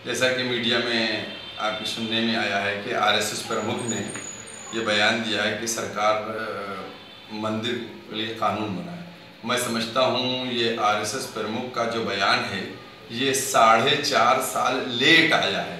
जैसा कि मीडिया में आपके सुनने में आया है कि आरएसएस प्रमुख ने ये बयान दिया है कि सरकार मंदिर के लिए कानून बनाए। मैं समझता हूँ ये आरएसएस प्रमुख का जो बयान है ये 4.5 साल लेट आया है।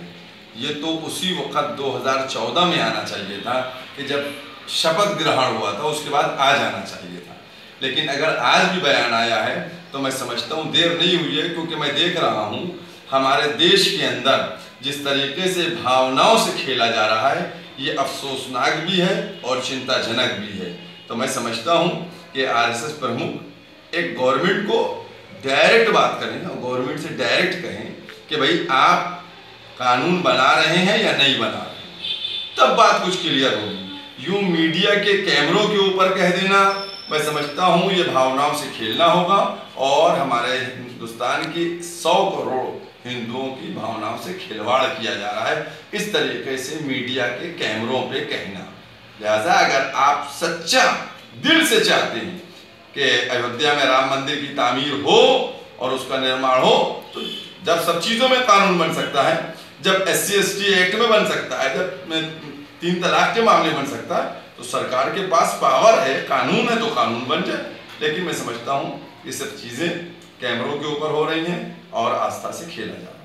ये तो उसी वक्त 2014 में आना चाहिए था कि जब शपथ ग्रहण हुआ था उसके बाद आ जाना चाहिए था। लेकिन अगर आज भी बयान आया है तो मैं समझता हूँ देर नहीं हुई है, क्योंकि मैं देख रहा हूँ हमारे देश के अंदर जिस तरीके से भावनाओं से खेला जा रहा है ये अफसोसनाक भी है और चिंताजनक भी है। तो मैं समझता हूँ कि आरएसएस प्रमुख एक गवर्नमेंट को डायरेक्ट बात करें और गवर्नमेंट से डायरेक्ट कहें कि भाई आप कानून बना रहे हैं या नहीं बना रहे, तब बात कुछ क्लियर होगी। यूं मीडिया के कैमरों के ऊपर कह देना, मैं समझता हूँ ये भावनाओं से खेलना होगा और हमारे हिंदुस्तान की 100 करोड़ हिंदुओं की भावनाओं से खिलवाड़ किया जा रहा है इस तरीके से मीडिया के कैमरों पे कहना। लिहाजा अगर आप सच्चा दिल से चाहते हैं कि अयोध्या में राम मंदिर की तामीर हो और उसका निर्माण हो, तो जब सब चीज़ों में कानून बन सकता है, जब SC/ST एक्ट में बन सकता है, जब 3 तलाक के मामले बन सकता है, तो सरकार के पास पावर है, कानून है तो कानून बन जाए। लेकिन मैं समझता हूँ ये सब चीज़ें कैमरों के ऊपर हो रही हैं और आस्था से खेला जा रहा है।